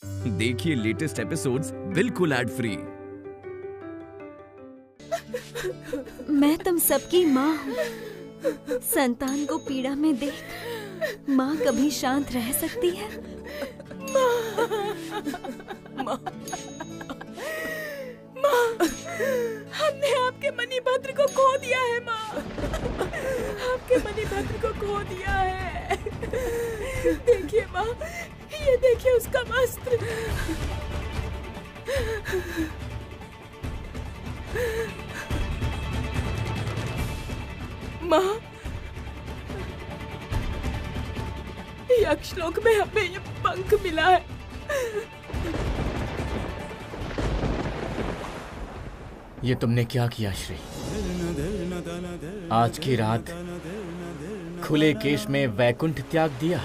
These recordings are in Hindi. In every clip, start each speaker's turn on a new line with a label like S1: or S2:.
S1: देखिए लेटेस्ट एपिसोड्स बिल्कुल एड फ्री।
S2: मैं तुम सबकी माँ हूँ। संतान को पीड़ा में देख माँ कभी शांत रह सकती है?
S3: माँ, हमने आपके मणिभद्र को खो दिया है माँ। आपके मणिभद्र को खो दिया है। देखिए माँ, ये देखिए उसका वस्त्र। माँ, यक्षलोक में हमें ये पंख मिला है।
S4: ये तुमने क्या किया श्री? आज की रात खुले केश में वैकुंठ त्याग दिया।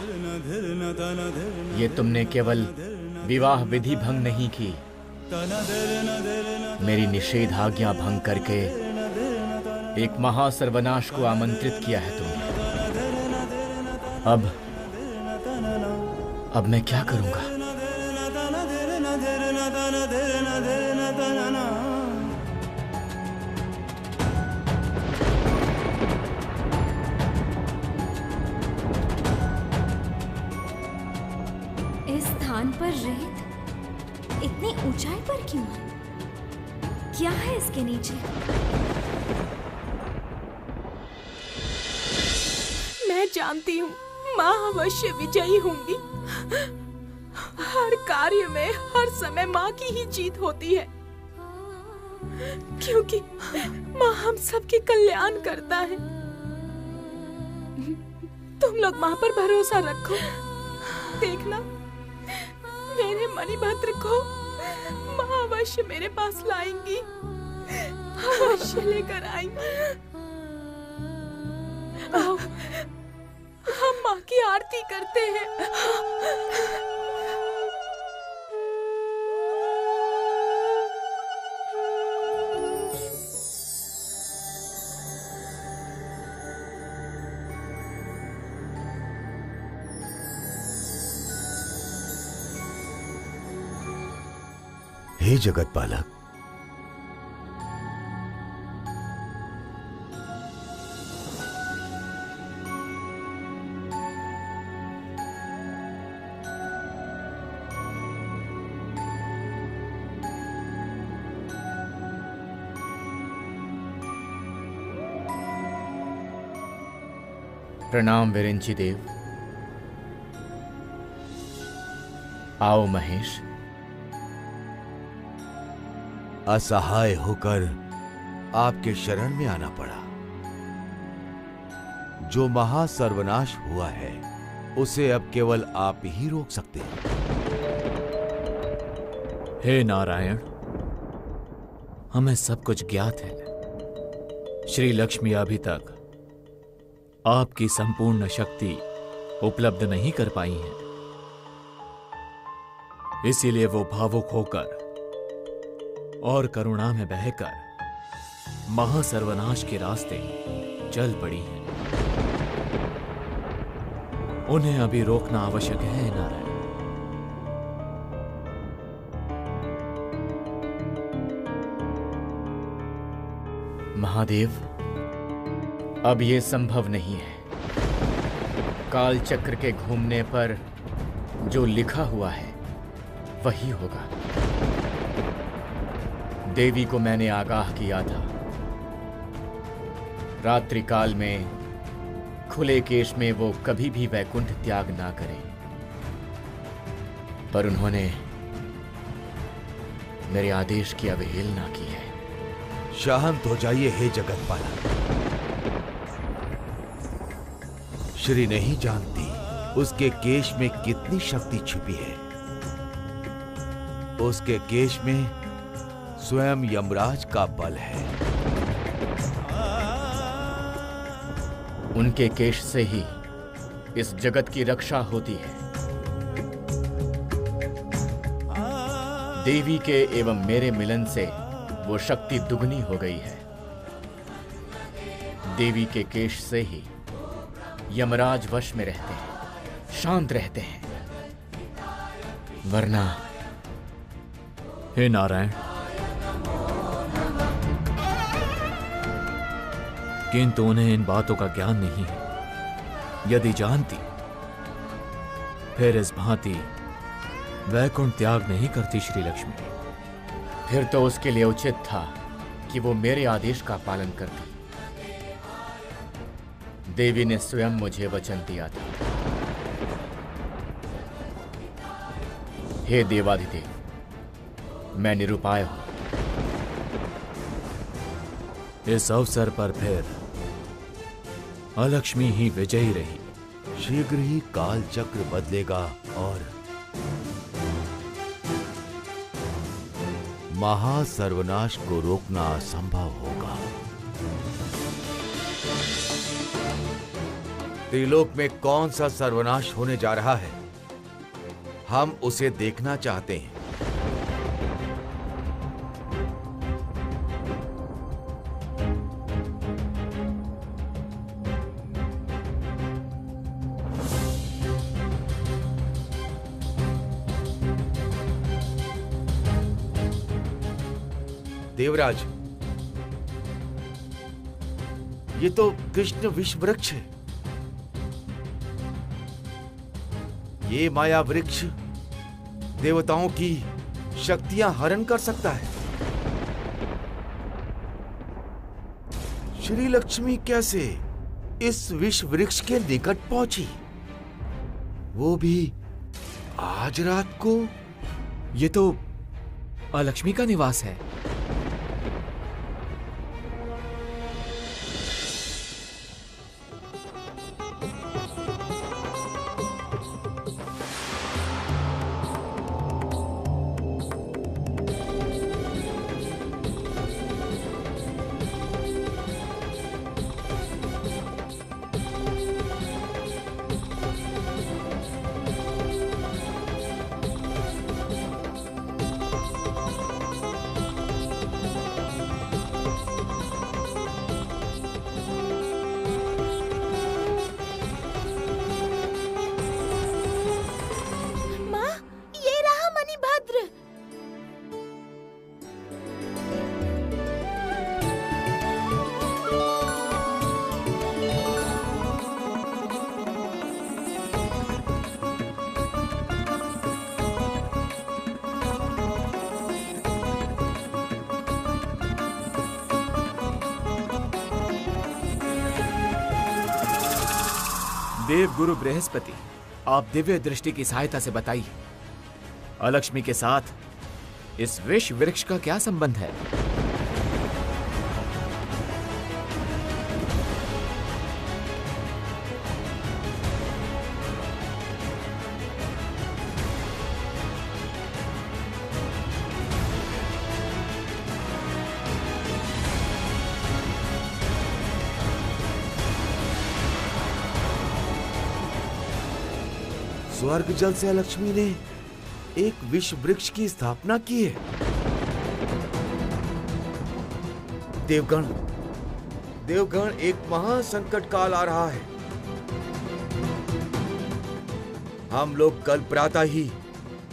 S4: ये तुमने केवल विवाह विधि भंग नहीं की, मेरी निषेध आज्ञा भंग करके एक महासर्वनाश को आमंत्रित किया है तुमने। अब मैं क्या करूंगा?
S2: इस स्थान पर रेत इतनी ऊंचाई पर क्यों है? क्या है इसके नीचे?
S3: मैं जानती हूँ माँ अवश्य विजयी होंगी। हर कार्य में हर समय माँ की ही जीत होती है, क्योंकि माँ हम सबके कल्याण करता है। तुम लोग माँ पर भरोसा रखो। देखना, मेरे मणिभद्र को माँ अवश्य मेरे पास लाएंगी, अवश्य लेकर आएंगी। आओ, हम माँ की आरती करते हैं।
S5: हे जगत पालक,
S4: प्रणाम विरिंची देव। आओ महेश।
S5: असहाय होकर आपके शरण में आना पड़ा। जो महासर्वनाश हुआ है उसे अब केवल आप ही रोक सकते हैं।
S6: हे नारायण, हमें सब कुछ ज्ञात है। श्री लक्ष्मी अभी तक आपकी संपूर्ण शक्ति उपलब्ध नहीं कर पाई है, इसीलिए वो भावुक होकर और करुणा में बहकर महासर्वनाश के रास्ते चल पड़ी हैं। उन्हें अभी रोकना आवश्यक है नारायण।
S4: महादेव, अब ये संभव नहीं है। काल चक्र के घूमने पर जो लिखा हुआ है वही होगा। देवी को मैंने आगाह किया था, रात्रि काल में खुले केश में वो कभी भी वैकुंठ त्याग ना करें, पर उन्होंने मेरे आदेश की अवहेलना की है।
S5: शांत हो जाइए हे जगत पालक। श्री नहीं जानती उसके केश में कितनी शक्ति छुपी है। उसके केश में स्वयं यमराज का बल है।
S4: उनके केश से ही इस जगत की रक्षा होती है। देवी के एवं मेरे मिलन से वो शक्ति दुगनी हो गई है। देवी के केश से ही यमराज वश में रहते हैं, शांत रहते हैं, वरना
S6: हे नारायण, किंतु उन्हें इन बातों का ज्ञान नहीं है। यदि जानती फिर इस भांति वैकुंठ त्याग नहीं करती श्री लक्ष्मी।
S4: फिर तो उसके लिए उचित था कि वो मेरे आदेश का पालन करती। देवी ने स्वयं मुझे वचन दिया था। हे देवाधिदेव, मैं निरुपाय हूं।
S6: इस अवसर पर फिर अलक्ष्मी ही विजयी रही।
S5: शीघ्र ही काल चक्र बदलेगा और महासर्वनाश को रोकना असंभव होगा। त्रिलोक में कौन सा सर्वनाश होने जा रहा है, हम उसे देखना चाहते हैं। देवराज, ये तो कृष्ण विष वृक्ष है। ये माया वृक्ष देवताओं की शक्तियां हरण कर सकता है। श्री लक्ष्मी कैसे इस विष वृक्ष के निकट पहुंची, वो भी आज रात को?
S6: ये तो अलक्ष्मी का निवास है। देव गुरु बृहस्पति, आप दिव्य दृष्टि की सहायता से बताइए, अलक्ष्मी के साथ इस विष वृक्ष का क्या संबंध है?
S5: स्वर्ग जल से लक्ष्मी ने एक विष वृक्ष की स्थापना की है। देवगण, देवगण, एक महासंकट काल आ रहा है। हम लोग कल प्रातः ही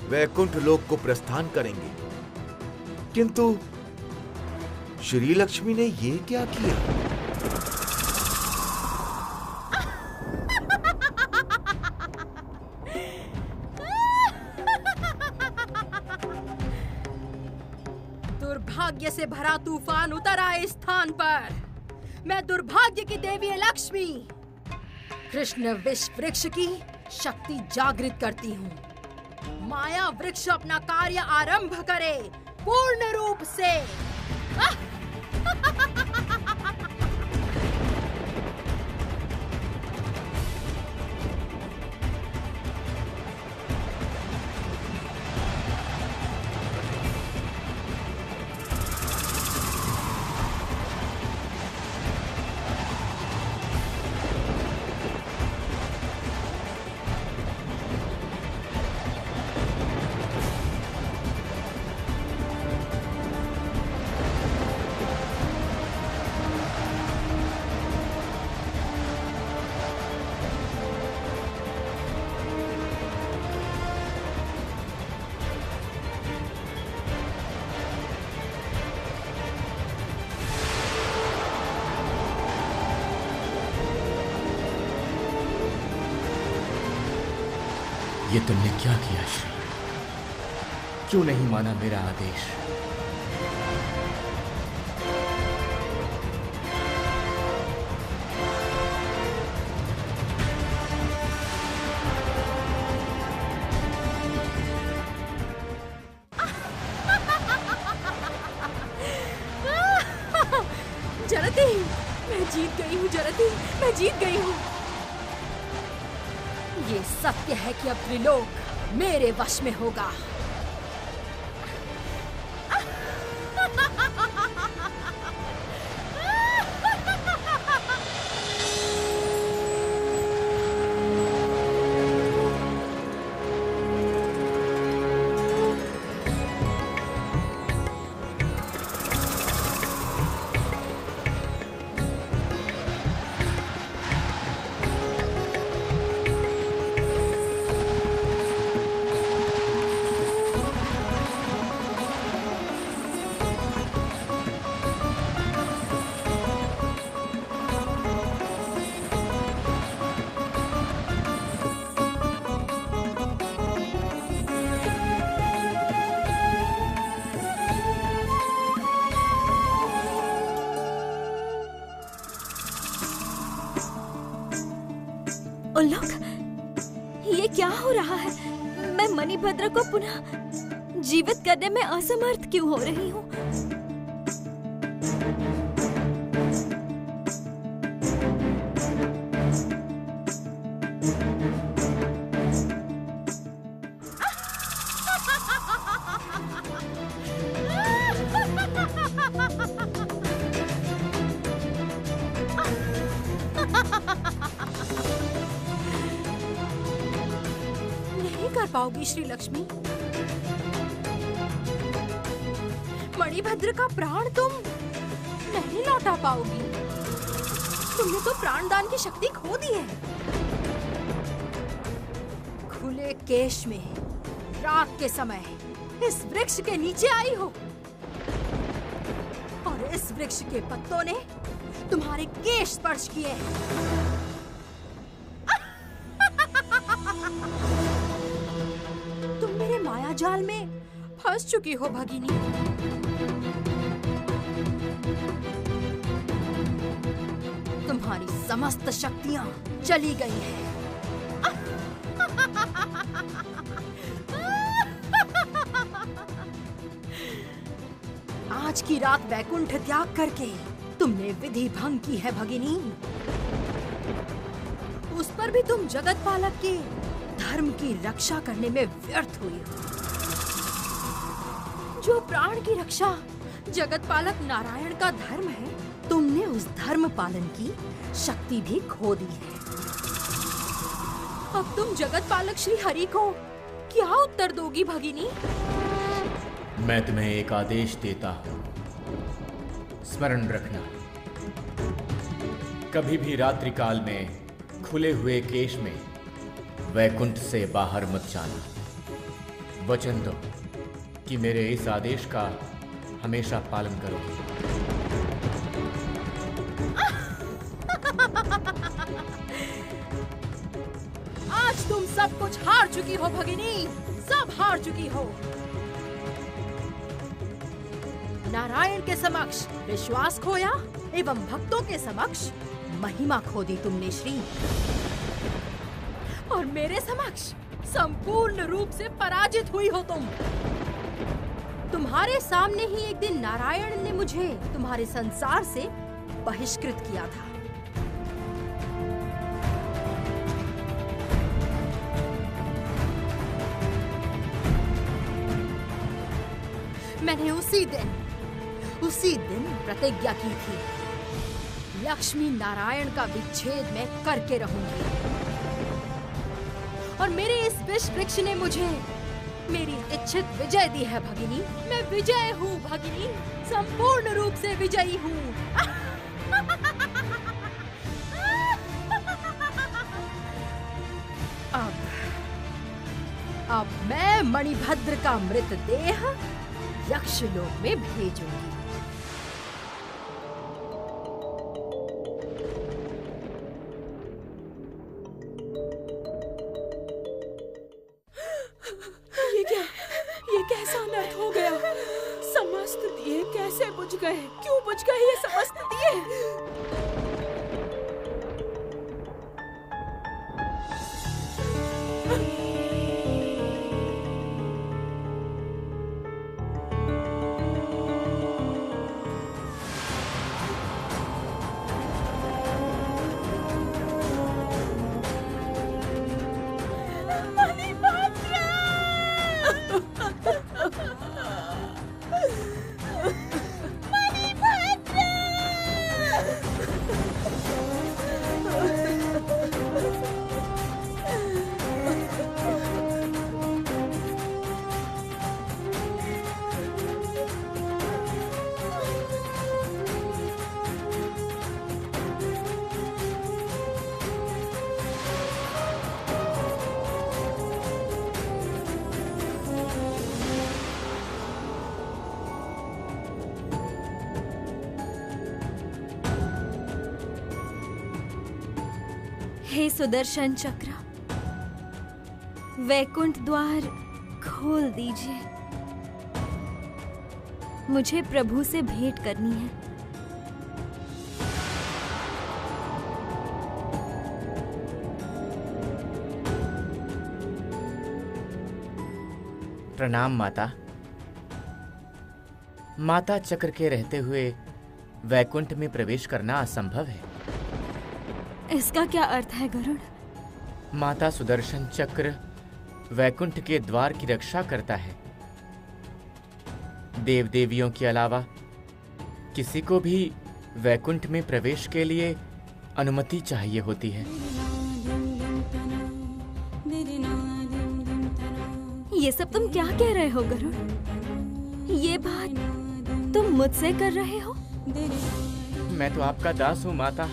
S5: वैकुंठ लोक को प्रस्थान करेंगे, किंतु श्री लक्ष्मी ने ये क्या किया?
S3: दुर्भाग्य से भरा तूफान उतर आए इस स्थान पर। मैं दुर्भाग्य की देवी लक्ष्मी कृष्ण विष वृक्ष की शक्ति जागृत करती हूँ। माया वृक्ष अपना कार्य आरंभ करे पूर्ण रूप से।
S4: ये तुमने क्या किया श्री? क्यों नहीं माना मेरा आदेश?
S3: जरती, मैं जीत गई हूँ जरती, मैं जीत गई हूँ। ये सत्य है कि अब त्रिलोक मेरे वश में होगा।
S2: उल्लुक, ये क्या हो रहा है? मैं मणिभद्र को पुनः जीवित करने में असमर्थ क्यों हो रही हूँ?
S3: कर पाओगी श्री लक्ष्मी? मणिभद्र का प्राण तुम नहीं लौटा पाओगी। तुमने तो प्राणदान की शक्ति खो दी है। खुले केश में रात के समय इस वृक्ष के नीचे आई हो और इस वृक्ष के पत्तों ने तुम्हारे केश स्पर्श किए। माया जाल में फंस चुकी हो भगिनी। तुम्हारी समस्त शक्तियां चली गई हैं। आज की रात वैकुंठ त्याग करके तुमने विधि भंग की है भगिनी। उस पर भी तुम जगत पालक के धर्म की रक्षा करने में व्यर्थ हुई हो। जो प्राण की रक्षा जगत पालक नारायण का धर्म है, तुमने उस धर्म पालन की शक्ति भी खो दी है। अब तुम जगत पालक श्री हरि को क्या उत्तर दोगी भगिनी?
S4: मैं तुम्हें एक आदेश देता हूं, स्मरण रखना। कभी भी रात्रि काल में खुले हुए केश में वैकुंठ से बाहर मत जाना। वचन दो कि मेरे इस आदेश का हमेशा पालन करोगे।
S3: आज तुम सब कुछ हार चुकी हो भगिनी, सब हार चुकी हो। नारायण के समक्ष विश्वास खोया एवं भक्तों के समक्ष महिमा खो दी तुमने श्री। और मेरे समक्ष संपूर्ण रूप से पराजित हुई हो तुम। तुम्हारे सामने ही एक दिन नारायण ने मुझे तुम्हारे संसार से बहिष्कृत किया था। मैंने उसी दिन प्रतिज्ञा की थी, लक्ष्मी नारायण का विच्छेद मैं करके रहूंगी। और मेरे इस विष वृक्ष ने मुझे मेरी इच्छित विजय दी है भगिनी। मैं विजय हूँ भगिनी, संपूर्ण रूप से विजयी हूँ। अब मैं मणिभद्र का मृतदेह यक्षलोक में भेजूंगी। कैसे बुझ गए? क्यों बुझ गए ये समस्त दिए?
S2: हे सुदर्शन चक्र, वैकुंठ द्वार खोल दीजिए। मुझे प्रभु से भेंट करनी है।
S4: प्रणाम माता। माता, चक्र के रहते हुए वैकुंठ में प्रवेश करना असंभव है।
S2: इसका क्या अर्थ है गरुड़?
S4: माता, सुदर्शन चक्र वैकुंठ के द्वार की रक्षा करता है। देव देवियों के अलावा किसी को भी वैकुंठ में प्रवेश के लिए अनुमति चाहिए होती है।
S2: ये सब तुम क्या कह रहे हो गरुड़? ये बात तुम मुझसे कर रहे हो?
S4: मैं तो आपका दास हूँ माता,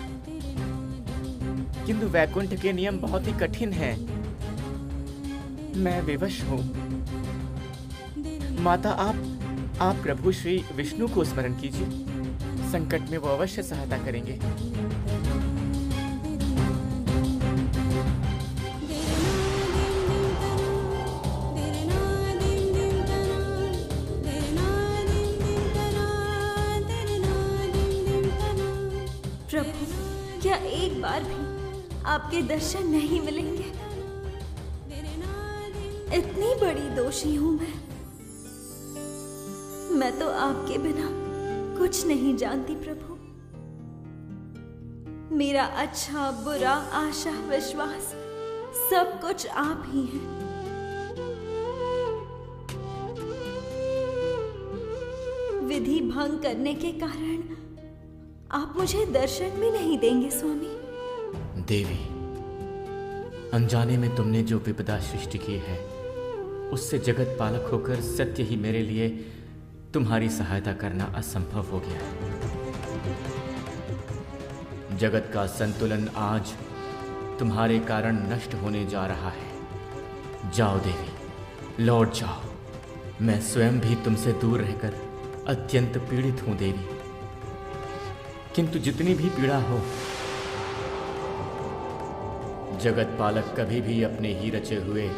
S4: किंतु वैकुंठ के नियम बहुत ही कठिन हैं। मैं विवश हूँ। माता, आप प्रभु श्री विष्णु को स्मरण कीजिए। संकट में वो अवश्य सहायता करेंगे।
S2: प्रभु, क्या एक बार भी आपके दर्शन नहीं मिलेंगे? इतनी बड़ी दोषी हूं मैं तो आपके बिना कुछ नहीं जानती प्रभु। मेरा अच्छा बुरा आशा विश्वास सब कुछ आप ही हैं। विधि भंग करने के कारण आप मुझे दर्शन भी नहीं देंगे स्वामी।
S4: देवी, अनजाने में तुमने जो विपदा सृष्टि की है, उससे जगत पालक होकर सत्य ही मेरे लिए तुम्हारी सहायता करना असंभव हो गया है। जगत का संतुलन आज तुम्हारे कारण नष्ट होने जा रहा है। जाओ देवी, लौट जाओ। मैं स्वयं भी तुमसे दूर रहकर अत्यंत पीड़ित हूं देवी। किंतु जितनी भी पीड़ा हो, जगत पालक कभी भी अपने ही रचे हुए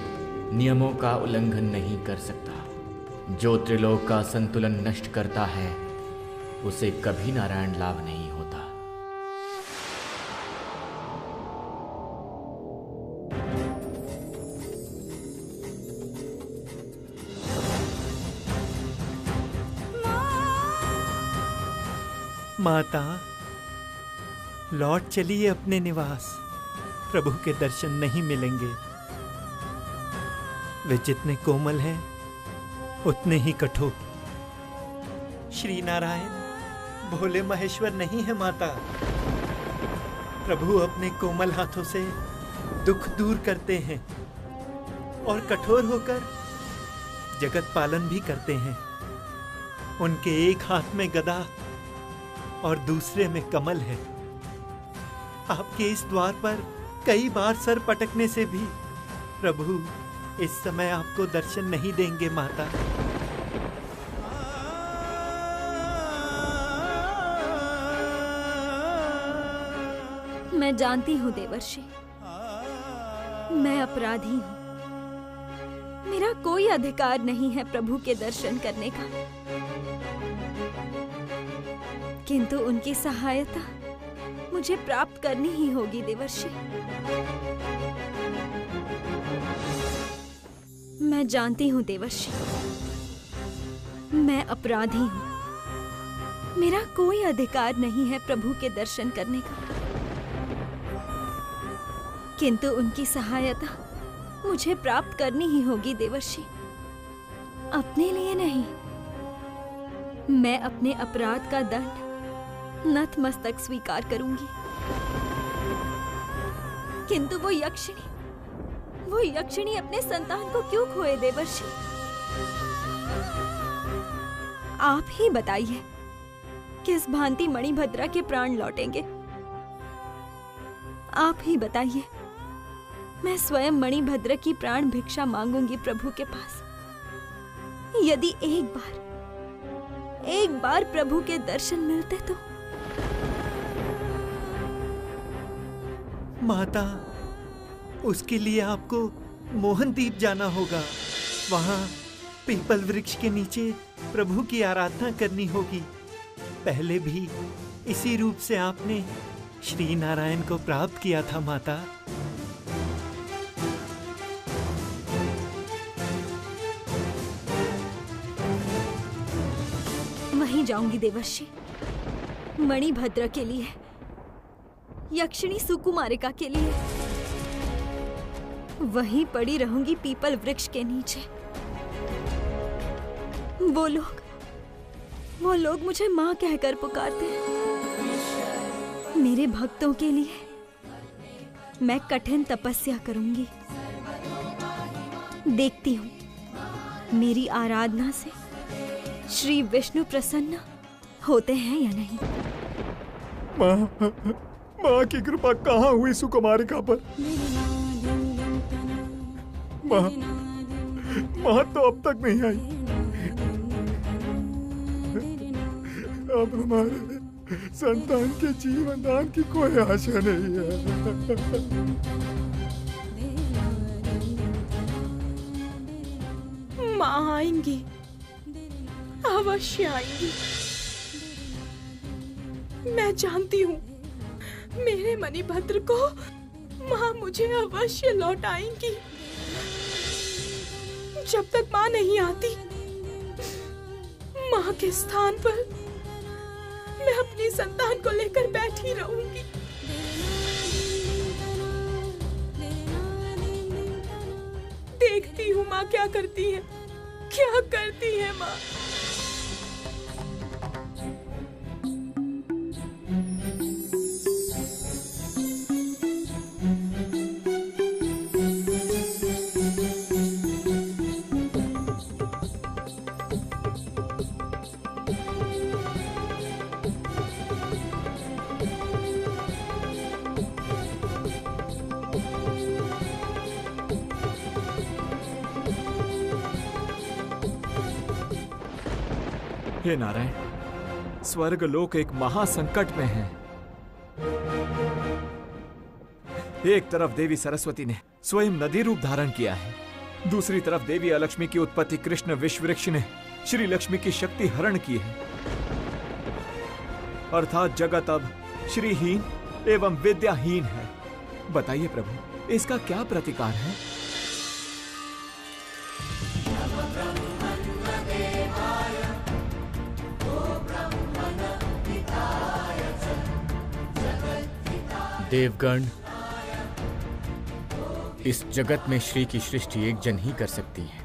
S4: नियमों का उल्लंघन नहीं कर सकता। जो त्रिलोक का संतुलन नष्ट करता है, उसे कभी नारायण लाभ नहीं होता।
S7: माता, लौट चलिए अपने निवास। प्रभु के दर्शन नहीं मिलेंगे। वे जितने कोमल हैं, उतने ही कठोर। श्री नारायण भोले महेश्वर नहीं है माता। प्रभु अपने कोमल हाथों से दुख दूर करते हैं और कठोर होकर जगत पालन भी करते हैं। उनके एक हाथ में गदा और दूसरे में कमल है। आपके इस द्वार पर कई बार सर पटकने से भी प्रभु इस समय आपको दर्शन नहीं देंगे माता।
S2: मैं जानती हूँ देवर्षि, मैं अपराधी हूँ। मेरा कोई अधिकार नहीं है प्रभु के दर्शन करने का। किंतु उनकी सहायता मुझे प्राप्त करनी ही होगी देवर्षि। मैं जानती हूँ देवर्षि, मैं अपराधी हूँ। मेरा कोई अधिकार नहीं है प्रभु के दर्शन करने का, किंतु उनकी सहायता मुझे प्राप्त करनी ही होगी देवर्षि। अपने लिए नहीं, मैं अपने अपराध का दंड नतमस्तक स्वीकार करूंगी। किंतु वो यक्षिणी अपने संतान को क्यों खोए देवर्षि? आप ही बताइए, किस भांति मणिभद्रा के प्राण लौटेंगे? आप ही बताइए। मैं स्वयं मणिभद्र की प्राण भिक्षा मांगूंगी प्रभु के पास। यदि एक बार प्रभु के दर्शन मिलते तो।
S7: माता, उसके लिए आपको मोहनदीप जाना होगा। वहां पीपल वृक्ष के नीचे प्रभु की आराधना करनी होगी। पहले भी इसी रूप से आपने श्री नारायण को प्राप्त किया था माता।
S2: वहीं जाऊंगी देवर्षि, मणिभद्र के लिए, यक्षिणी सुकुमारिका के लिए। वहीं पड़ी रहूंगी पीपल वृक्ष के नीचे। वो लोग मुझे माँ कहकर पुकारते हैं। मेरे भक्तों के लिए मैं कठिन तपस्या करूंगी। देखती हूँ मेरी आराधना से श्री विष्णु प्रसन्न होते हैं या नहीं।
S8: माँ की कृपा कहाँ हुई सुकुमारिका पर? माँ तो अब तक नहीं आई। अब हमारे संतान के जीवन दान की कोई आशा नहीं है।
S3: माँ आएंगी, अवश्य आएंगी। मैं जानती हूँ मेरे मणिभद्र को माँ मुझे अवश्य लौटाएंगी। जब तक माँ नहीं आती, माँ के स्थान पर मैं अपनी संतान को लेकर बैठी रहूंगी। देखती हूँ माँ क्या करती है, क्या करती है माँ।
S8: हे नारायण, स्वर्ग लोक एक महासंकट में है। एक तरफ देवी सरस्वती ने स्वयं नदी रूप धारण किया है, दूसरी तरफ देवी अलक्ष्मी की उत्पत्ति कृष्ण विश्ववृक्ष ने श्री लक्ष्मी की शक्ति हरण की है। अर्थात जगत अब श्रीहीन एवं विद्याहीन है। बताइए प्रभु, इसका क्या प्रतिकार है?
S4: देवगण, इस जगत में श्री की सृष्टि एक जन ही कर सकती है,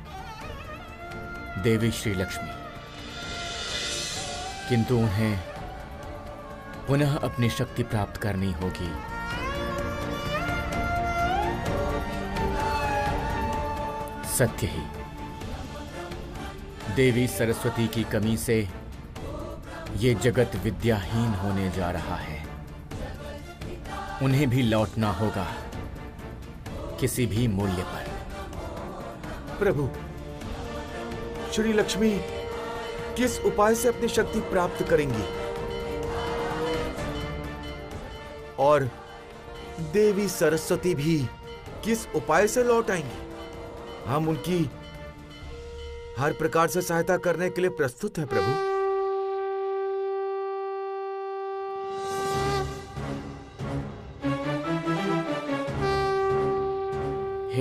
S4: देवी श्री लक्ष्मी। किंतु उन्हें पुनः अपनी शक्ति प्राप्त करनी होगी। सत्य ही, देवी सरस्वती की कमी से ये जगत विद्याहीन होने जा रहा है। उन्हें भी लौटना होगा किसी भी मूल्य पर।
S5: प्रभु, श्री लक्ष्मी किस उपाय से अपनी शक्ति प्राप्त करेंगी और देवी सरस्वती भी किस उपाय से लौट आएंगी? हम उनकी हर प्रकार से सहायता करने के लिए प्रस्तुत हैं प्रभु।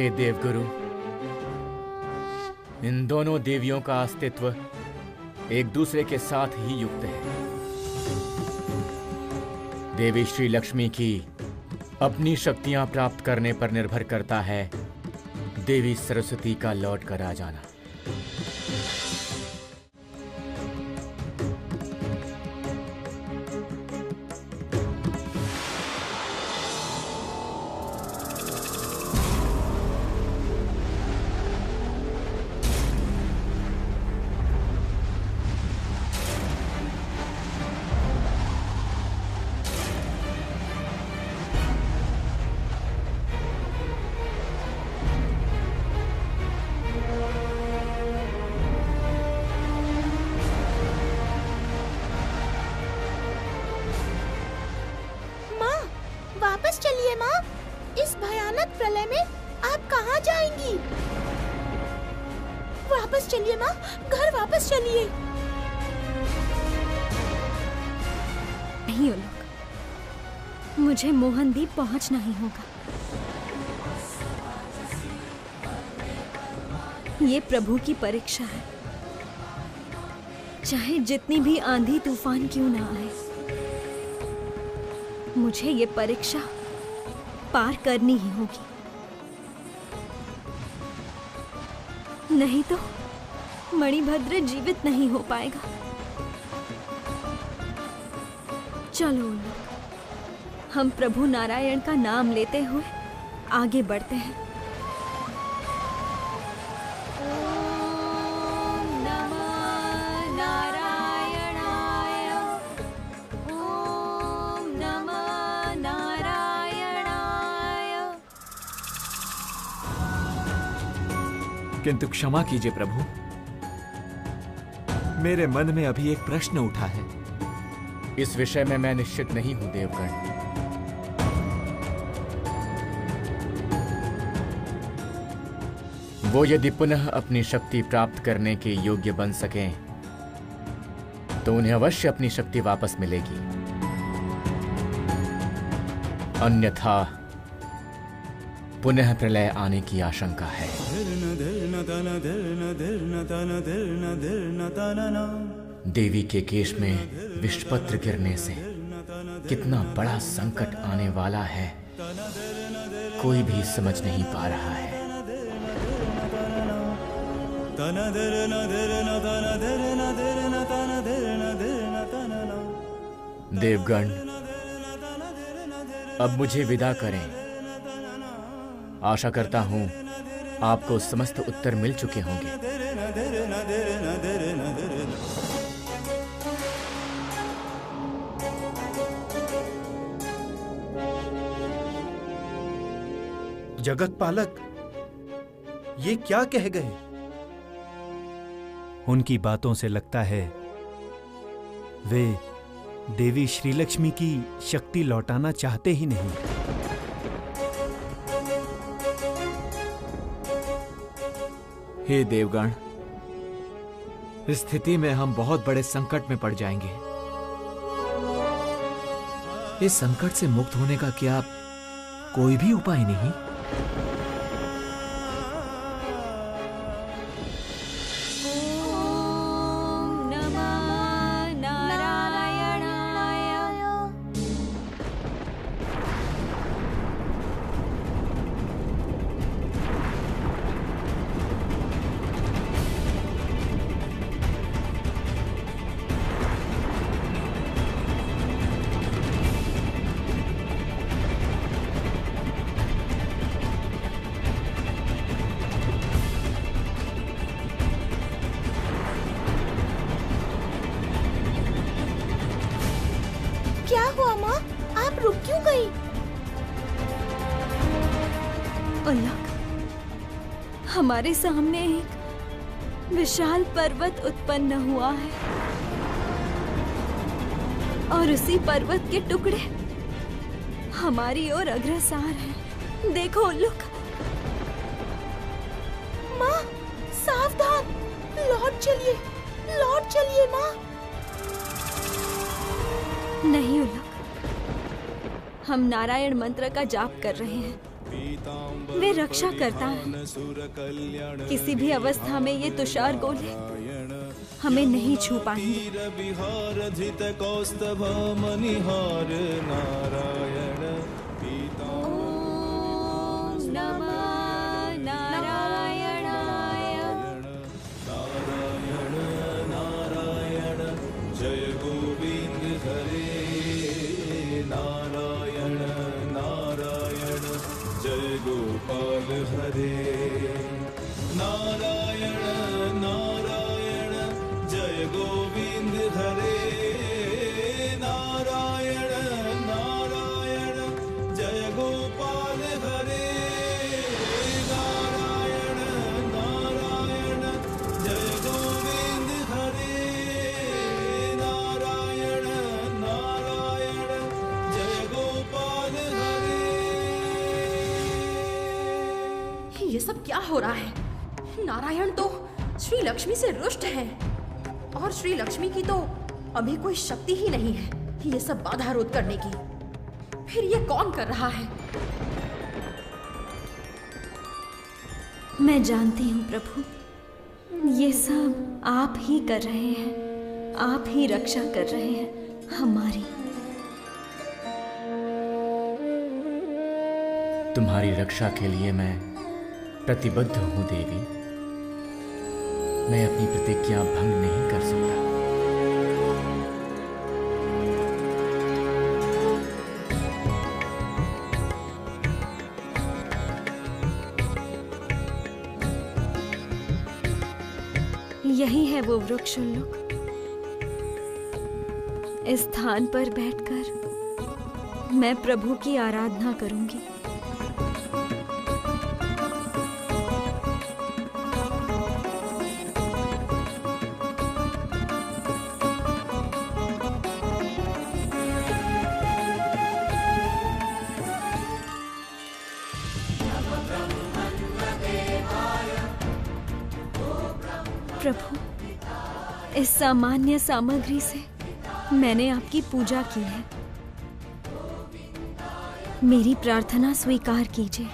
S4: हे देवगुरु, इन दोनों देवियों का अस्तित्व एक दूसरे के साथ ही युक्त है। देवी श्री लक्ष्मी की अपनी शक्तियां प्राप्त करने पर निर्भर करता है देवी सरस्वती का लौट कर आ जाना।
S3: वापस चलिए माँ, इस भयानक प्रलय में आप कहाँ जाएंगी? वापस चलिए माँ, घर वापस चलिए।
S2: नहीं उल्लूक, मुझे मोहनदीप पहुँचना ही होगा। ये प्रभु की परीक्षा है। चाहे जितनी भी आंधी तूफान क्यों ना आए, मुझे ये परीक्षा पार करनी ही होगी। नहीं तो मणिभद्र जीवित नहीं हो पाएगा। चलो उल्लूक, हम प्रभु नारायण का नाम लेते हुए आगे बढ़ते हैं।
S8: किंतु क्षमा कीजिए प्रभु, मेरे मन में अभी एक प्रश्न उठा है।
S4: इस विषय में मैं निश्चित नहीं हूं देवगण। वो यदि पुनः अपनी शक्ति प्राप्त करने के योग्य बन सकें तो उन्हें अवश्य अपनी शक्ति वापस मिलेगी, अन्यथा पुनः प्रलय आने की आशंका है। देवी के केश में विषपत्र गिरने से कितना बड़ा संकट आने वाला है, कोई भी समझ नहीं पा रहा है। देवगण, अब मुझे विदा करें। आशा करता हूं आपको समस्त उत्तर मिल चुके होंगे।
S7: जगत पालक, ये क्या कह गए? उनकी बातों से लगता है वे देवी श्रीलक्ष्मी की शक्ति लौटाना चाहते ही नहीं।
S8: हे देवगण, इस स्थिति में हम बहुत बड़े संकट में पड़ जाएंगे। इस संकट से मुक्त होने का क्या कोई भी उपाय नहीं?
S3: क्या हुआ माँ, आप रुक क्यों गई?
S2: उल्लूक, हमारे सामने एक विशाल पर्वत उत्पन्न हुआ है और उसी पर्वत के टुकड़े हमारी ओर अग्रसर हैं। देखो उल्लूक।
S3: माँ, सावधान, लौट चलिए, लौट चलिए माँ।
S2: नहीं उल्लूक, हम नारायण मंत्र का जाप कर रहे हैं। वे रक्षा करता है। किसी भी अवस्था में ये तुषार गोले हमें नहीं छू पाएंगे। ओम नमः नारायणाय।
S9: नारायण जय गोविंद हरे नारायण नारायण जय गोपाल हरे नारायण नारायण जय गोविंद हरे नारायण नारायण जय गोपाल हरे नारायण नारायण जय गोविंद हरे नारायण नारायण जय गोपाल हरे।
S3: ये सब क्या हो रहा है? नारायण तो श्री लक्ष्मी से रुष्ट हैं और श्री लक्ष्मी की तो अभी कोई शक्ति ही नहीं है ये सब बाधा रोध करने की। फिर ये कौन कर रहा है?
S2: मैं जानती हूँ प्रभु, ये सब आप ही कर रहे हैं, आप ही रक्षा कर रहे हैं हमारी।
S4: तुम्हारी रक्षा के लिए मैं प्रतिबद्ध हूँ देवी। मैं अपनी प्रतिज्ञा भंग नहीं कर सकता।
S2: यही है वो वृक्ष उल्लुक। इस स्थान पर बैठकर मैं प्रभु की आराधना करूंगी। प्रभु, इस सामान्य सामग्री से मैंने आपकी पूजा की है। मेरी प्रार्थना स्वीकार कीजिए।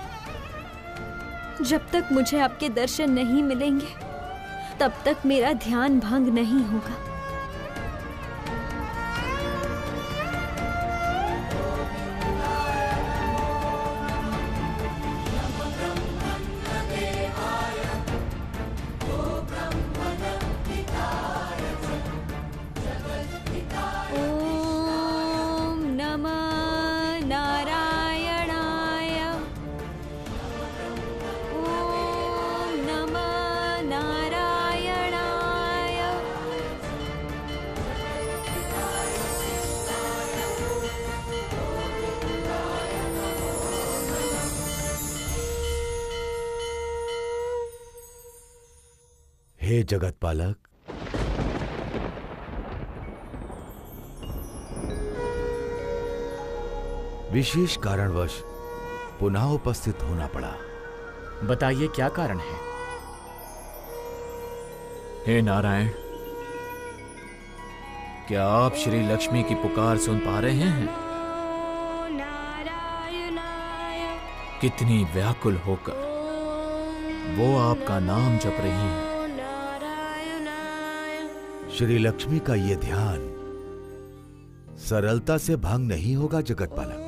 S2: जब तक मुझे आपके दर्शन नहीं मिलेंगे, तब तक मेरा ध्यान भंग नहीं होगा। ओम नमः नारायणाय। ओम नमः नारायणाय।
S5: हे जगत पालक, विशेष कारणवश पुनः उपस्थित होना पड़ा।
S4: बताइए क्या कारण है?
S6: हे नारायण, क्या आप श्री लक्ष्मी की पुकार सुन पा रहे हैं? कितनी व्याकुल होकर वो आपका नाम जप रही हैं।
S5: श्री लक्ष्मी का ये ध्यान सरलता से भंग नहीं होगा जगत पालक।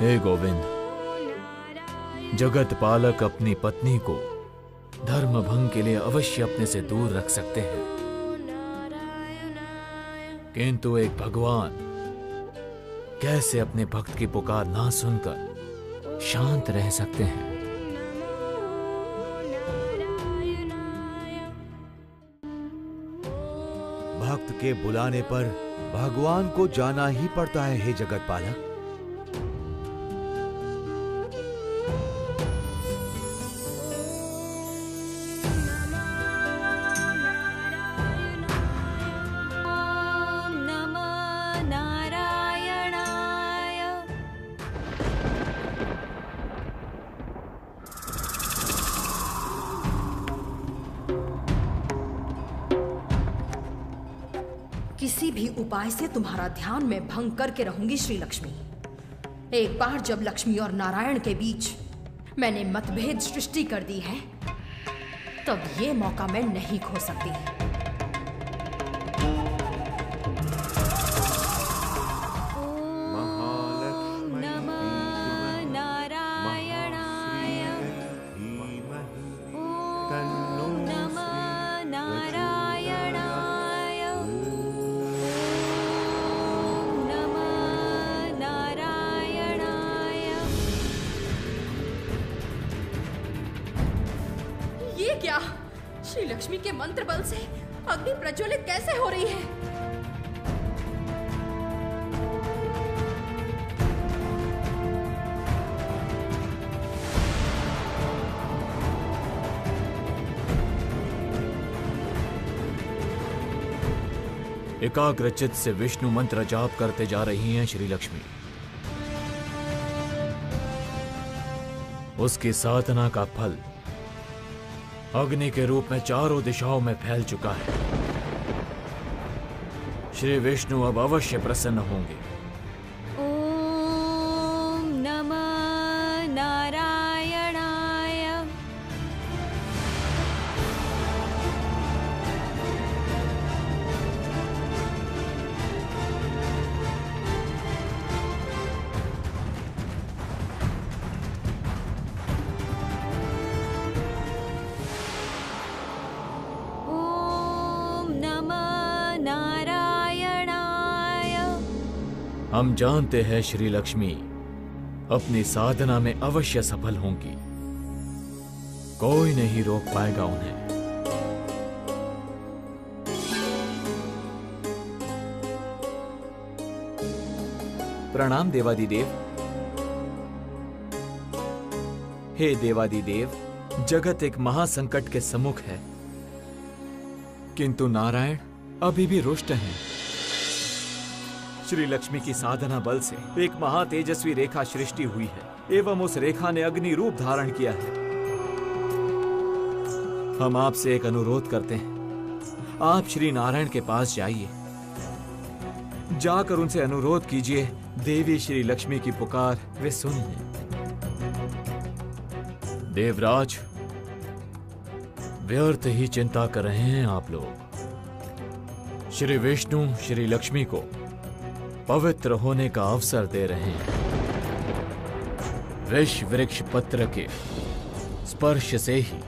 S6: हे गोविंद, जगत पालक अपनी पत्नी को धर्म भंग के लिए अवश्य अपने से दूर रख सकते हैं, किंतु एक भगवान कैसे अपने भक्त की पुकार ना सुनकर शांत रह सकते हैं?
S5: भक्त के बुलाने पर भगवान को जाना ही पड़ता है। हे जगत पालक,
S2: ओम नमः नारायणाय।
S3: किसी भी उपाय से तुम्हारा ध्यान मैं भंग करके रहूंगी श्री लक्ष्मी।
S10: एक बार जब लक्ष्मी और नारायण के बीच मैंने मतभेद सृष्टि कर दी है, तब ये मौका मैं नहीं खो सकती। क्या श्री लक्ष्मी के मंत्र बल से अग्नि प्रज्वलित कैसे हो रही है?
S6: एकाग्रचित से विष्णु मंत्र जाप करते जा रही हैं श्री लक्ष्मी। उसकी साधना का फल अग्नि के रूप में चारों दिशाओं में फैल चुका है। श्री विष्णु अब अवश्य प्रसन्न होंगे।
S2: ओम नमः नारायणाय।
S6: हम जानते हैं श्री लक्ष्मी अपनी साधना में अवश्य सफल होंगी। कोई नहीं रोक पाएगा उन्हें।
S8: प्रणाम देवादिदेव। हे देवादिदेव, जगत एक महासंकट के सम्मुख है, किंतु नारायण अभी भी रुष्ट हैं। श्री लक्ष्मी की साधना बल से एक महातेजस्वी रेखा सृष्टि हुई है एवं उस रेखा ने अग्नि रूप धारण किया है। हम आपसे एक अनुरोध करते हैं, आप श्री नारायण के पास जाइए, जाकर उनसे अनुरोध कीजिए, देवी श्री लक्ष्मी की पुकार वे सुन लें।
S6: देवराज, व्यर्थ ही चिंता कर रहे हैं आप लोग। श्री विष्णु श्री लक्ष्मी को पवित्र होने का अवसर दे रहे हैं। विष वृक्ष पत्र के स्पर्श से ही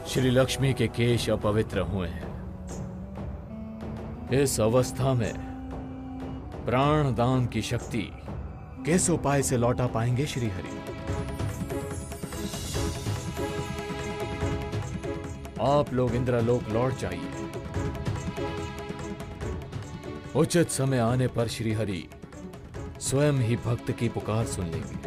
S6: श्री लक्ष्मी के केश अपवित्र हुए हैं। इस अवस्था में प्राण दान की शक्ति किस उपाय से लौटा पाएंगे श्री हरि? आप लोग इंद्रलोक लौट जाइए। उचित समय आने पर श्री हरि स्वयं ही भक्त की पुकार सुन लेंगे।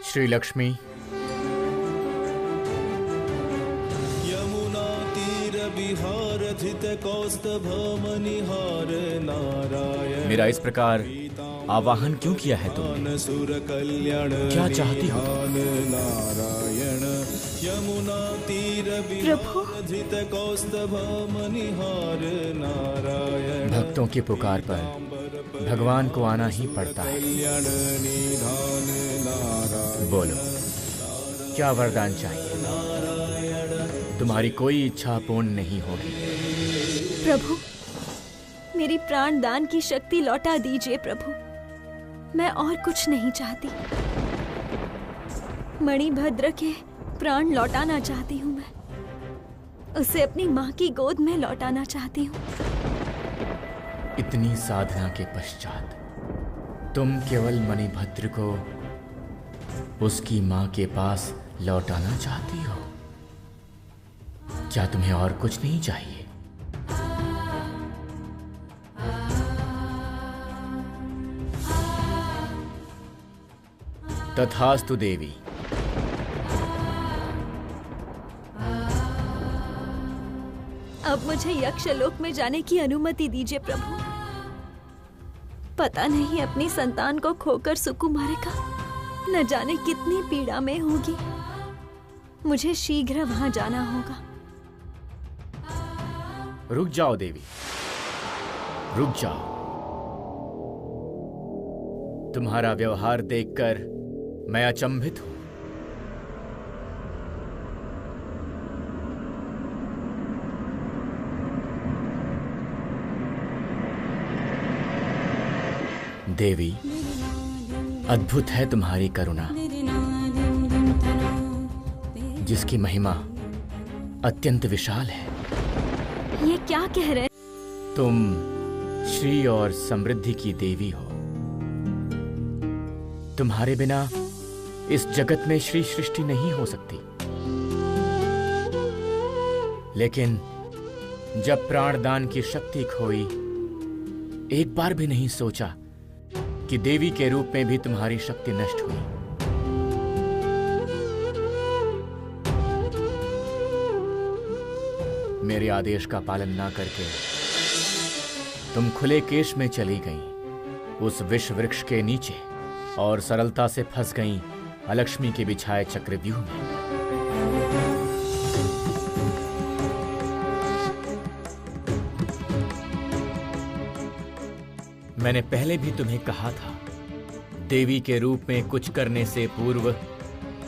S4: श्री लक्ष्मी,
S9: यमुना तीर बिहार धित कौस्तभ मनिहार नारायण।
S4: मेरा इस प्रकार आवाहन क्यों किया है तुमने?
S9: सुर कल्याण
S4: क्या चाहती हो?
S9: नारायण यमुना तीर बिहार धित कौस्तभ मनिहार नारायण।
S4: भक्तों की पुकार पर भगवान को आना ही पड़ता है। बोलो, क्या वरदान चाहिए? तुम्हारी कोई इच्छा पूर्ण नहीं होगी।
S2: प्रभु, मेरी प्राण दान की शक्ति लौटा दीजिए प्रभु। मैं और कुछ नहीं चाहती। मणिभद्र के प्राण लौटाना चाहती हूँ मैं। उसे अपनी माँ की गोद में लौटाना चाहती हूँ।
S4: इतनी साधना के पश्चात तुम केवल मणिभद्र को उसकी मां के पास लौटाना चाहती हो? क्या तुम्हें और कुछ नहीं चाहिए? तथास्तु देवी।
S2: अब मुझे यक्षलोक में जाने की अनुमति दीजिए प्रभु। पता नहीं अपनी संतान को खोकर सुकुमारिका न जाने कितनी पीड़ा में होगी। मुझे शीघ्र वहां जाना होगा।
S4: रुक जाओ देवी, रुक जाओ। तुम्हारा व्यवहार देखकर मैं अचंभित हूं। देवी, अद्भुत है तुम्हारी करुणा, जिसकी महिमा अत्यंत विशाल है।
S2: ये क्या कह रहे?
S4: तुम श्री और समृद्धि की देवी हो। तुम्हारे बिना इस जगत में श्री सृष्टि नहीं हो सकती। लेकिन जब प्राणदान की शक्ति खोई, एक बार भी नहीं सोचा कि देवी के रूप में भी तुम्हारी शक्ति नष्ट हुई। मेरे आदेश का पालन ना करके तुम खुले केश में चली गई उस विष वृक्ष के नीचे और सरलता से फंस गई अलक्ष्मी के बिछाए चक्रव्यूह में। मैंने पहले भी तुम्हें कहा था, देवी के रूप में कुछ करने से पूर्व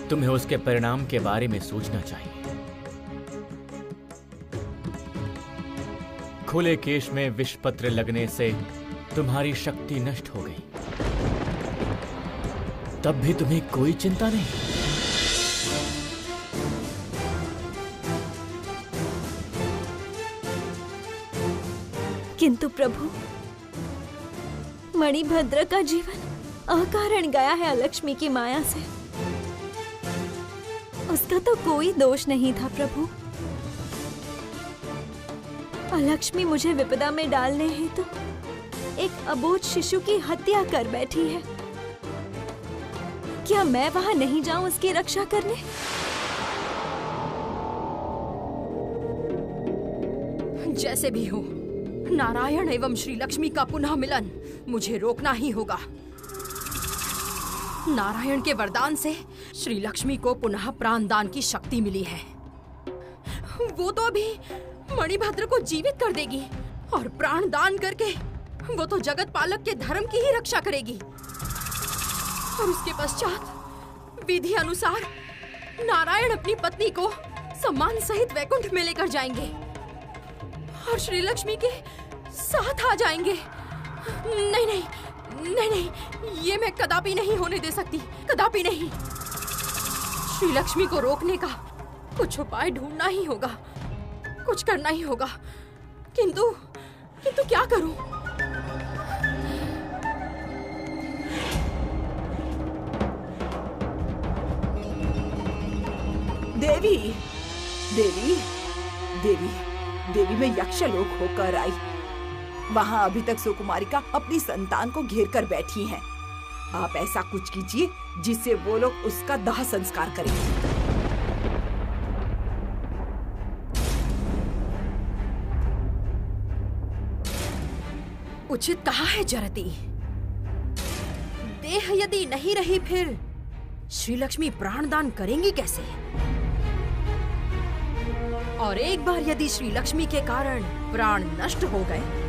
S4: तुम्हें उसके परिणाम के बारे में सोचना चाहिए। खुले केश में विषपत्र लगने से तुम्हारी शक्ति नष्ट हो गई, तब भी तुम्हें कोई चिंता नहीं।
S2: किंतु प्रभु, मणिभद्र का जीवन अकारण गया है अलक्ष्मी की माया से। उसका तो कोई दोष नहीं था प्रभु। अलक्ष्मी मुझे विपदा में डालने हेतु एक अबोध शिशु की हत्या कर बैठी है। क्या मैं वहां नहीं जाऊं उसकी रक्षा करने?
S10: जैसे भी हो, नारायण एवं श्री लक्ष्मी का पुनः मिलन मुझे रोकना ही होगा। नारायण के वरदान से श्री लक्ष्मी को पुनः प्राणदान की शक्ति मिली है। वो तो अभी मणिभद्र को जीवित कर देगी और प्राणदान करके वो तो जगत पालक के धर्म की ही रक्षा करेगी। और उसके पश्चात विधि अनुसार नारायण अपनी पत्नी को सम्मान सहित वैकुंठ में लेकर जाएंगे और श्री लक्ष्मी के साथ आ जाएंगे। नहीं नहीं नहीं नहीं, ये मैं कदापि नहीं होने दे सकती, कदापि नहीं। श्री लक्ष्मी को रोकने का कुछ उपाय ढूंढना ही होगा, कुछ करना ही होगा। किंतु क्या करूं?
S3: देवी देवी देवी देवी मैं यक्षलोक होकर आई। वहाँ अभी तक सुकुमारिका अपनी संतान को घेर कर बैठी हैं। आप ऐसा कुछ कीजिए जिससे वो लोग उसका दाह संस्कार करें।
S10: उचित कहा है जरती। देह यदि नहीं रही फिर श्री लक्ष्मी प्राणदान करेंगी कैसे? और एक बार यदि श्री लक्ष्मी के कारण प्राण नष्ट हो गए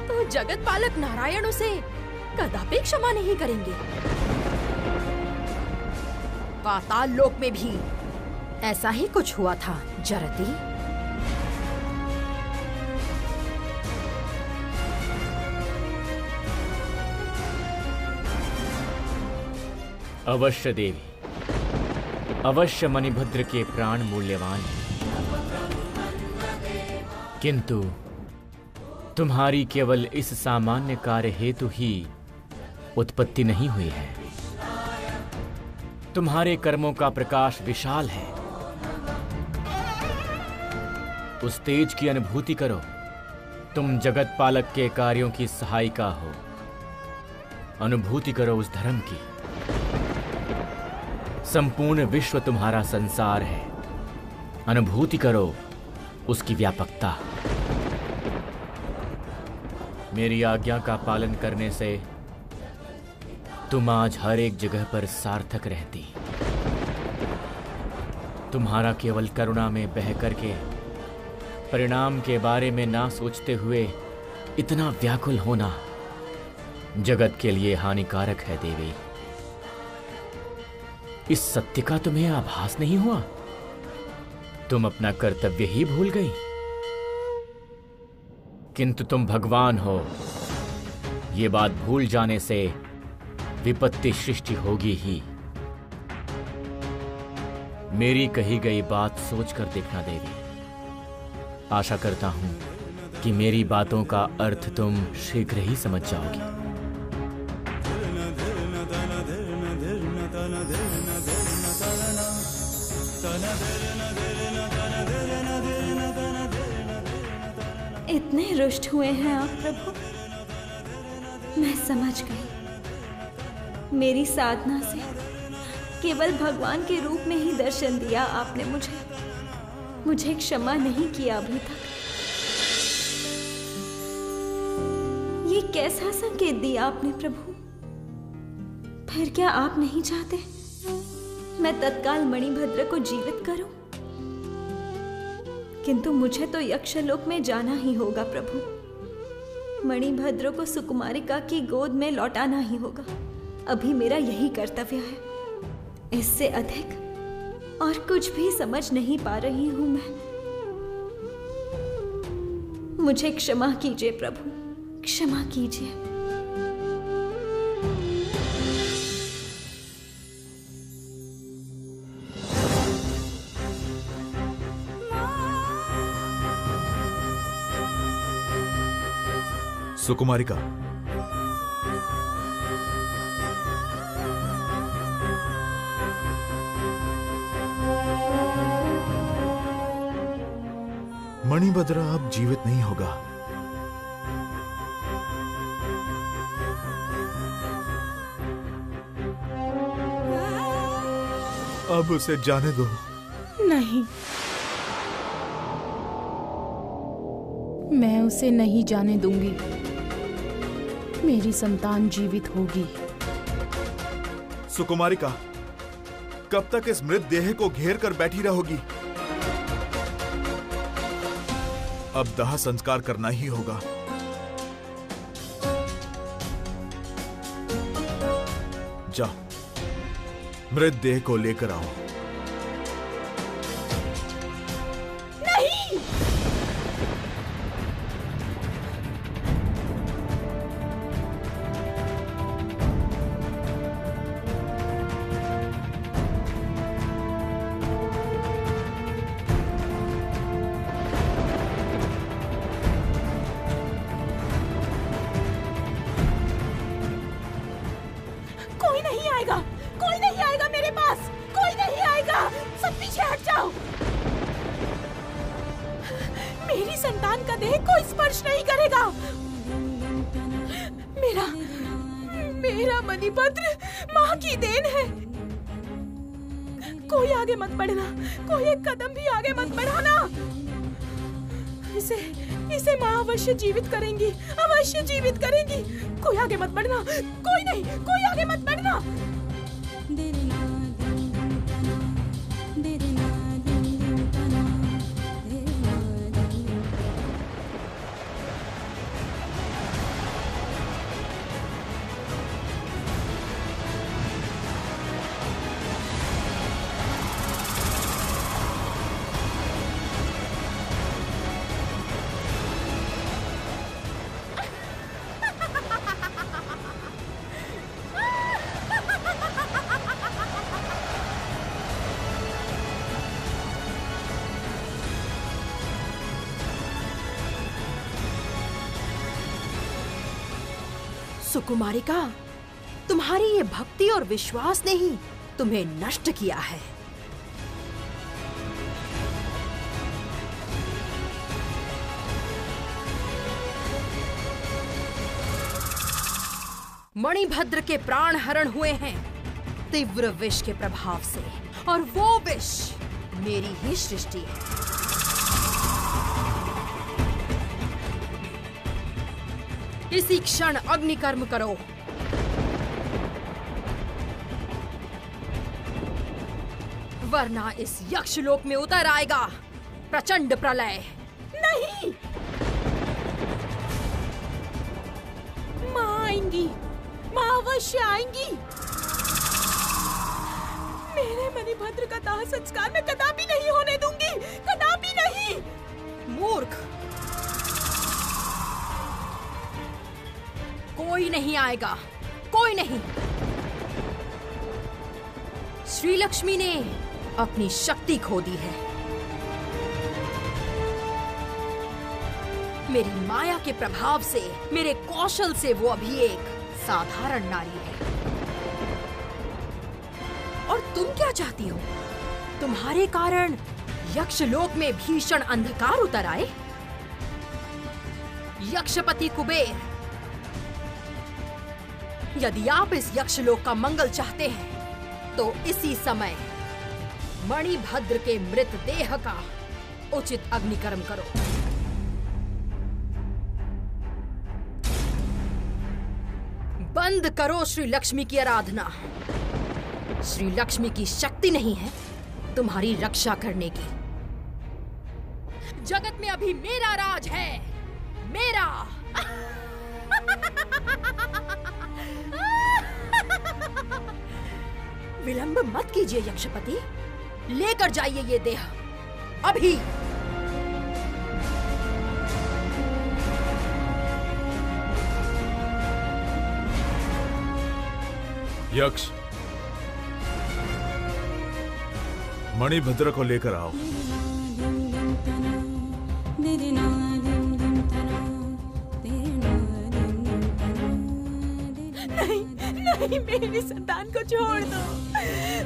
S10: तो जगत पालक नारायण उसे कदापि क्षमा नहीं करेंगे। पाताल लोक में भी ऐसा ही कुछ हुआ था जरती।
S4: अवश्य देवी, अवश्य मणिभद्र के प्राण मूल्यवान हैं। किंतु तुम्हारी केवल इस सामान्य कार्य हेतु ही उत्पत्ति नहीं हुई है। तुम्हारे कर्मों का प्रकाश विशाल है। उस तेज की अनुभूति करो। तुम जगत पालक के कार्यों की सहायिका हो। अनुभूति करो उस धर्म की। संपूर्ण विश्व तुम्हारा संसार है। अनुभूति करो उसकी व्यापकता। मेरी आज्ञा का पालन करने से तुम आज हर एक जगह पर सार्थक रहती। तुम्हारा केवल करुणा में बह करके परिणाम के बारे में ना सोचते हुए इतना व्याकुल होना जगत के लिए हानिकारक है देवी। इस सत्य का तुम्हें आभास नहीं हुआ? तुम अपना कर्तव्य ही भूल गई। किंतु तुम भगवान हो, ये बात भूल जाने से विपत्ति सृष्टि होगी ही। मेरी कही गई बात सोचकर देखना देवी। आशा करता हूं कि मेरी बातों का अर्थ तुम शीघ्र ही समझ जाओगी।
S2: इतने रुष्ट हुए हैं आप प्रभु? मैं समझ गई। मेरी साधना से केवल भगवान के रूप में ही दर्शन दिया आपने मुझे क्षमा नहीं किया अभी तक। ये कैसा संकेत दिया आपने प्रभु? फिर क्या आप नहीं चाहते मैं तत्काल मणिभद्र को जीवित करूं? किंतु मुझे तो यक्षलोक में जाना ही होगा प्रभु। मणिभद्र को सुकुमारिका की गोद में लौटाना ही होगा। अभी मेरा यही कर्तव्य है। इससे अधिक और कुछ भी समझ नहीं पा रही हूं मैं। मुझे क्षमा कीजिए प्रभु, क्षमा कीजिए।
S5: सुकुमारिका, मणिभद्र अब जीवित नहीं होगा। अब उसे जाने दो।
S3: नहीं, मैं उसे नहीं जाने दूंगी। मेरी संतान जीवित होगी।
S5: सुकुमारिका, कब तक इस मृत देह को घेर कर बैठी रहोगी? अब दाह संस्कार करना ही होगा। जाओ, मृत देह को लेकर आओ।
S3: नहीं! कोई नहीं आएगा, कोई नहीं आएगा मेरे पास, कोई नहीं आएगा। सब पीछे हट जाओ। मेरी संतान का देह कोई स्पर्श नहीं करेगा। मेरा मणिभद्र माँ की देन है। कोई आगे मत बढ़ना, कोई एक कदम भी आगे मत बढ़ाना। इसे माँ अवश्य जीवित करेंगी, अवश्य जीवित करेंगी। कोई आगे मत बढ़ना, कोई नहीं, कोई आगे मत बढ़ना।
S10: सुकुमारिका, तुम्हारी ये भक्ति और विश्वास ने ही तुम्हें नष्ट किया है। मणिभद्र के प्राण हरण हुए हैं तीव्र विष के प्रभाव से, और वो विष मेरी ही सृष्टि है। इसी क्षण अग्निकर्म करो। वरना इस यक्षलोक में उतर आएगा प्रचंड प्रलय।
S3: नहीं, माँ आएंगी, माँ अवश्य आएंगी। मेरे मणिभद्र का दाह संस्कार मैं कदापि नहीं होने दूंगी, कदापि नहीं।
S10: मूर्ख, कोई नहीं आएगा, कोई नहीं। श्री लक्ष्मी ने अपनी शक्ति खो दी है। मेरी माया के प्रभाव से, मेरे कौशल से वो अभी एक साधारण नारी है। और तुम क्या चाहती हो? तुम्हारे कारण यक्षलोक में भीषण अंधकार उतर आए? यक्षपति कुबेर, यदि आप इस यक्षलोक का मंगल चाहते हैं तो इसी समय मणिभद्र के मृतदेह का उचित अग्निकर्म करो। बंद करो श्री लक्ष्मी की आराधना। श्री लक्ष्मी की शक्ति नहीं है तुम्हारी रक्षा करने की। जगत में अभी मेरा राज है, मेरा। विलंब मत कीजिए यक्षपति, लेकर जाइए ये देह अभी।
S11: यक्ष, मणिभद्र को लेकर आओ।
S3: नहीं, नहीं, मेरी संतान को छोड़ दो,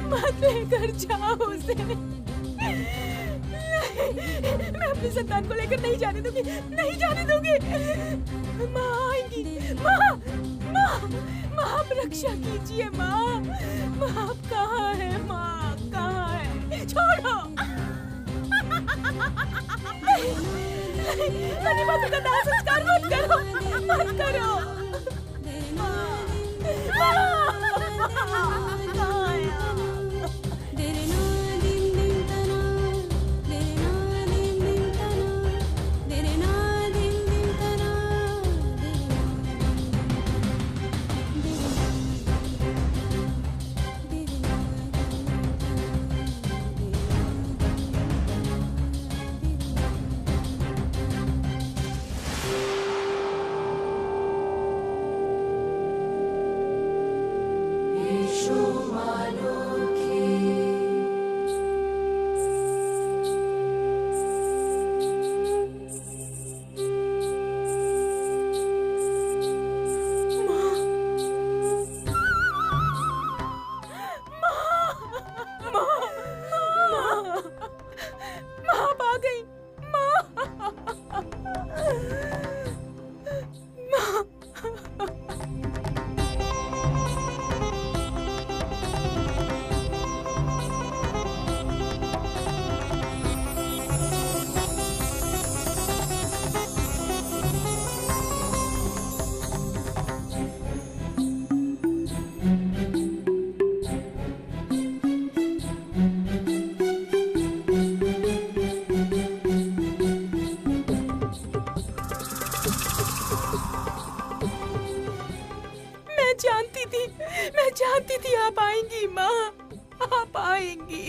S3: मत लेकर जाओ उसे। मैं अपनी संतान को लेकर नहीं जाने दूंगी, नहीं जाने दूंगी। माँ आएंगी, माँ, माँ, माँ, आप रक्षा कीजिए माँ। माँ आप कहाँ है? माँ कहाँ है? छोड़ो। मणिभद्र का दाह संस्कार मत करो, मत करो। मैं जानती थी आप आएंगी माँ, आप आएंगी।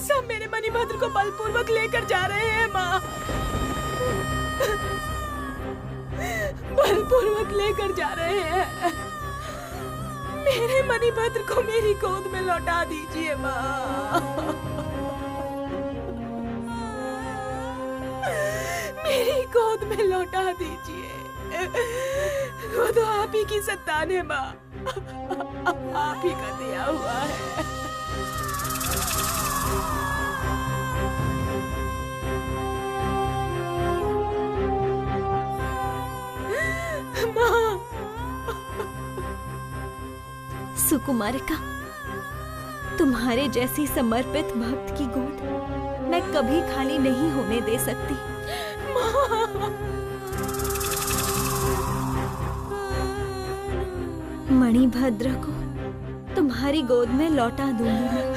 S3: सब मेरे मणिभद्र मणिभद्र को बलपूर्वक लेकर जा रहे हैं माँ। बलपूर्वक लेकर जा रहे हैं। मेरे मणिभद्र को मेरी गोद में लौटा दीजिए माँ। मेरी गोद में लौटा दीजिए। वो तो आप ही की संतान है माँ, आप ही का दिया हुआ है। माँ।
S2: सुकुमारिका, तुम्हारे जैसी समर्पित भक्त की गोद मैं कभी खाली नहीं होने दे सकती। मणिभद्र को तुम्हारी गोद में लौटा दूंगी मैं।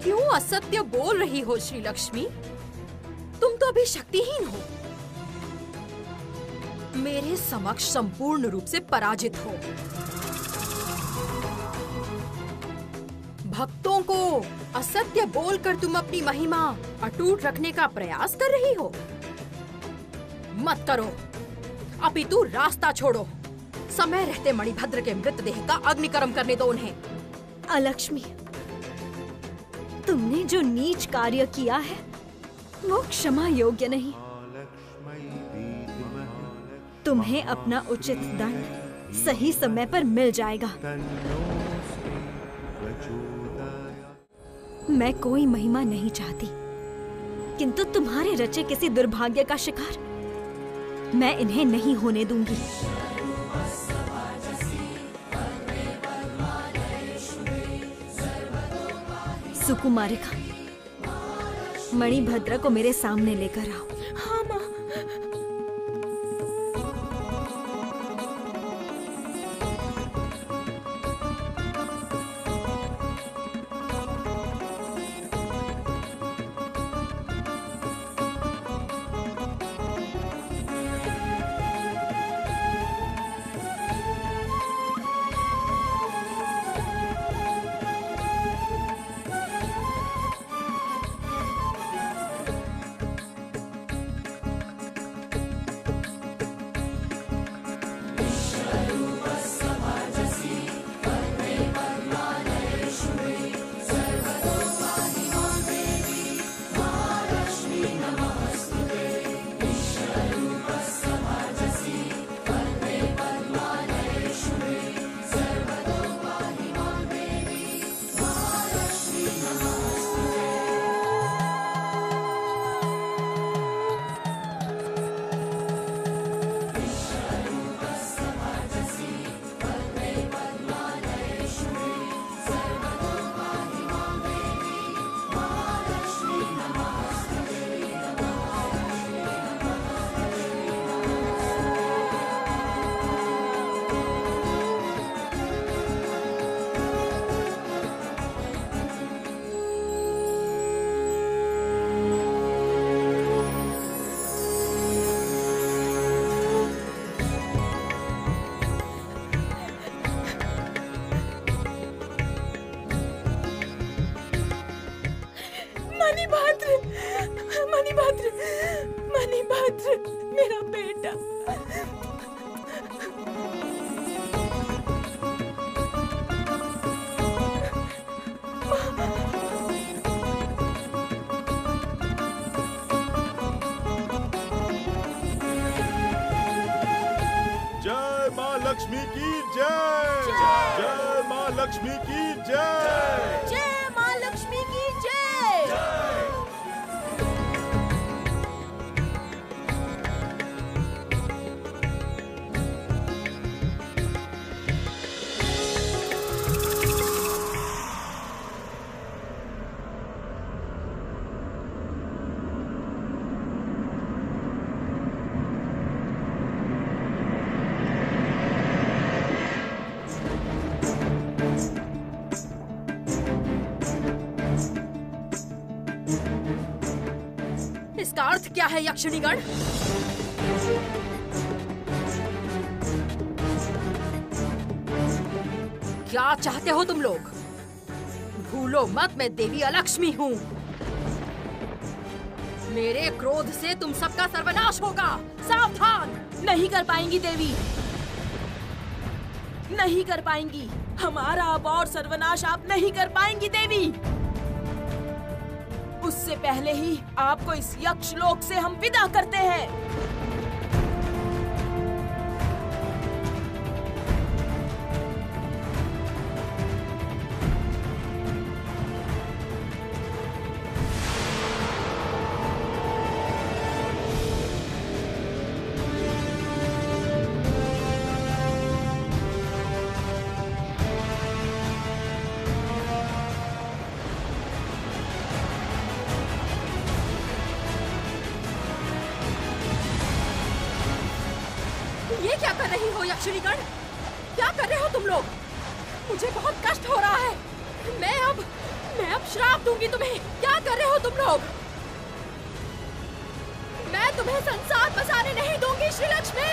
S10: क्यों असत्य बोल रही हो श्री लक्ष्मी? तुम तो अभी शक्तिहीन हो, मेरे समक्ष संपूर्ण रूप से पराजित हो। भक्तों को असत्य बोलकर तुम अपनी महिमा अटूट रखने का प्रयास कर रही हो। मत करो, अपितु रास्ता छोड़ो। समय रहते मणिभद्र के मृतदेह का अग्निकर्म करने दो उन्हें।
S2: अलक्ष्मी, तुमने जो नीच कार्य किया है वो क्षमा योग्य नहीं। तुम्हें अपना उचित दंड सही समय पर मिल जाएगा। मैं कोई महिमा नहीं चाहती, किंतु तुम्हारे रचे किसी दुर्भाग्य का शिकार मैं इन्हें नहीं होने दूंगी। सुकुमारिका, मणिभद्र को मेरे सामने लेकर आओ।
S3: हाँ माँ। मणिभद्र, मणिभद्र, मणिभद्र, मेरा बेटा।
S11: जय माँ लक्ष्मी की जय। जय माँ लक्ष्मी की जय।
S10: जय माँ लक्ष्मी की जय। इसका अर्थ क्या है यक्षिणीगण? क्या चाहते हो तुम लोग? भूलो मत, मैं देवी अलक्ष्मी हूँ। मेरे क्रोध से तुम सबका सर्वनाश होगा, सावधान।
S3: नहीं कर पाएंगी देवी, नहीं कर पाएंगी। हमारा अब और सर्वनाश आप नहीं कर पाएंगी देवी। उससे पहले ही आपको इस यक्ष लोक से हम विदा करते हैं।
S10: ये क्या कर रही हो यक्षिणीगण? क्या कर रहे हो तुम लोग? मुझे बहुत कष्ट हो रहा है। मैं अब श्राप दूंगी तुम्हें। क्या कर रहे हो तुम लोग? मैं तुम्हें संसार बसाने नहीं दूंगी श्री लक्ष्मी।